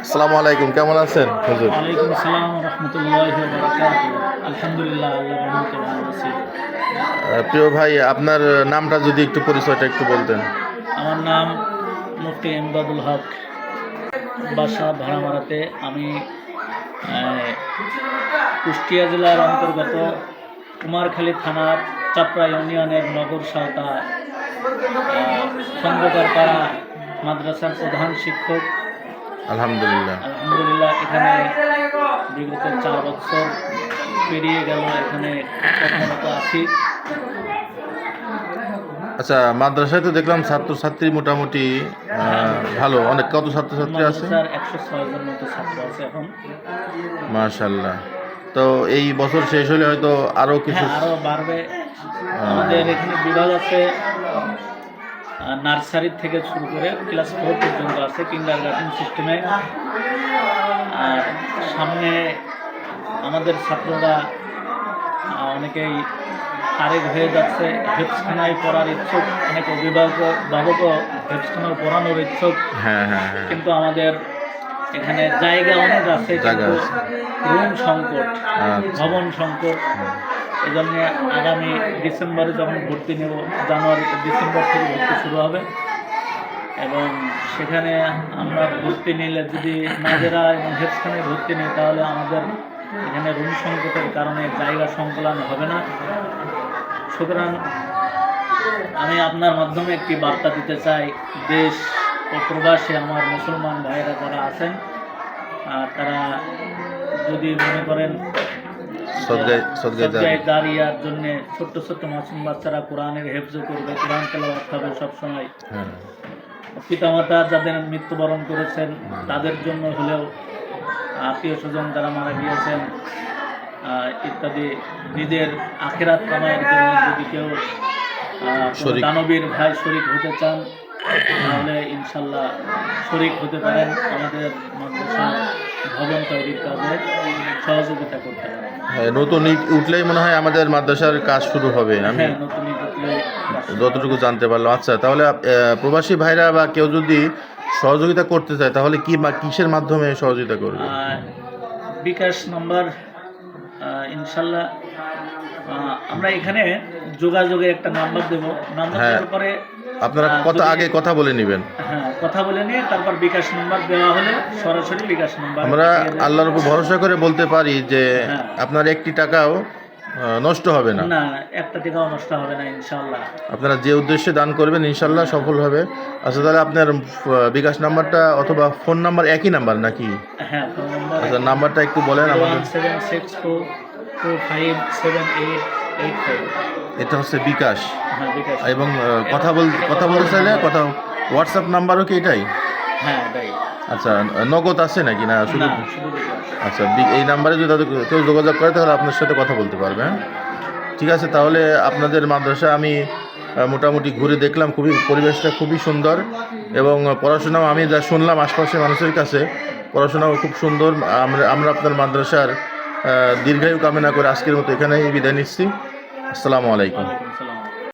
আসসালামু আলাইকুম, কেমন আছেন হুজুর? ওয়ালাইকুম আসসালাম রহমতুল্লাহি ওয়া বারাকাতুহু। আলহামদুলিল্লাহ, আল্লাহর রহমতে ভালো আছি। প্রিয় ভাই, আপনার নামটা যদি একটু পরিচয়টা একটু বলতেন। আমার নাম মুফতি এমদাদুল হক, বাসা ভাড়ামারাতে। আমি আহ, কুষ্টিয়া জেলার অন্তর্গত কুমারখালী থানার চাপড়া ইউনিয়নের নগর সাঁওতা খন্দকার পাড়া মাদ্রাসার প্রধান শিক্ষক। আলহামদুলিল্লাহ। আলহামদুলিল্লাহ, এখানে বিগত 4 বছর পেরিয়ে গেল, এখানে কর্মরত আছি। আচ্ছা, মাদ্রাসায় তো দেখলাম ছাত্রছাত্রী মোটামুটি ভালো, অনেক কত ছাত্রছাত্রী আছে? মাদ্রাসার 106 জন মতো ছাত্র আছে এখন। মাশাআল্লাহ। তো এই বছর শেষ হলে হয়তো আরো কিছু। হ্যাঁ, আরো বাড়বে। আমাদের এখানে বিভাগ আছে, নার্সারি থেকে শুরু করে ক্লাস 4 পর্যন্ত আছে কিন্ডারগার্টেন সিস্টেমে। আর সামনে আমাদের ছাত্ররা অনেকেই আরেক হয়ে যাচ্ছে, হেফজখানায় পড়ার ইচ্ছুক, অনেক অভিভাবকও হেফজখানায় পড়ানোর ইচ্ছুক। হ্যাঁ হ্যাঁ হ্যাঁ। কিন্তু আমাদের এখানে জায়গা অনেক আছে, কিন্তু রুম সংকট, ভবন সংকট। এই জন্য আগামী ডিসেম্বরে যখন ভর্তি নেব, ডিসেম্বর থেকে ভর্তি শুরু হবে, এবং সেখানে আমরা ভর্তি নিলে যদি নাজেরা এবং হেফজখানায় ভর্তি নিই, তাহলে আমাদের এখানে রুম সংকটের কারণে জায়গা সংকলন হবে না। সুতরাং আমি আপনার মাধ্যমে একটি বার্তা দিতে চাই, দেশ ও প্রবাসে আমার মুসলমান ভাইয়েরা যারা আছেন, তারা যদি মনে করেন সদগায়ে জারিয়ার জন্য ছোট্ট ছোট্ট মাসুম বাচ্চারা কোরআনের হেফজ করবে, কোরআন তেলাওয়াত হবে সবসময়, পিতামাতা যাদের মৃত্যুবরণ করেছেন তাদের জন্য হলেও, আত্মীয় স্বজন যারা মারা গিয়েছেন ইত্যাদি, নিজের আখিরাত কামাইয়ের জন্য যদি কেউ দানবীর ভাই শরীক হতে চান, তাহলে ইনশাল্লাহ শরীক হতে পারেন। আমাদের মাদ্রাসার ভবন তৈরির কাজে সহযোগিতা করতে পারেন। নতুন ইট উঠলেই মনে হয় আমাদের মাদ্রাসার কাজ শুরু হবে। আমি নতুন ইট উঠলে যতটুকু জানতে পারলাম। আচ্ছা, তাহলে প্রবাসী ভাইরা বা কেউ যদি সহযোগিতা করতে চায়, তাহলে কি বা কিসের মাধ্যমে সহযোগিতা করবে? বিকাশ নম্বর, ইনশাল্লাহ আমরা এখানে যোগাযোগের একটা নাম্বার দেব। নাম্বার দেওয়ার পরে আপনারা কথা বলে নেবেন। হ্যাঁ, কথা বলে নিয়ে তারপর বিকাশ নাম্বার দেওয়া হলে সরাসরি বিকাশ নাম্বার। আমরা আল্লাহর উপর ভরসা করে বলতে পারি যে আপনার একটি টাকাও নষ্ট হবে না। না, একটা টাকাও নষ্ট হবে না ইনশাআল্লাহ। আপনারা যে উদ্দেশ্যে দান করবেন ইনশাআল্লাহ সফল হবে। আচ্ছা, তাহলে আপনার বিকাশ নাম্বারটা অথবা ফোন নাম্বার একই নাম্বার নাকি? হ্যাঁ, ফোন নাম্বার। আচ্ছা, নাম্বারটা একটু বলেন আমাদের। 7762257885। এটা হচ্ছে বিকাশ। হ্যাঁ, বিকাশ। এবং কথা বলতে চাইলে হোয়াটসঅ্যাপ নাম্বারও কি এটাই? হ্যাঁ, এটাই। আচ্ছা, নগদ আছে নাকি না শুধু? শুধু বিকাশ। আচ্ছা, এই নাম্বারে যদি কেউ যোগাযোগ করে তাহলে আপনার সাথে কথা বলতে পারবে। হ্যাঁ, ঠিক আছে। তাহলে আপনাদের মাদ্রাসা আমি মোটামুটি ঘুরে দেখলাম, পরিবেশটা খুবই সুন্দর, এবং পড়াশোনাও আমি যা শুনলাম আশপাশের মানুষের কাছে, পড়াশোনাও খুব সুন্দর। আমরা আপনার মাদ্রাসার দীর্ঘায়ু কামনা করে আজকের মতো এখানেই বিদায় নিচ্ছি। আসসালামু আলাইকুম।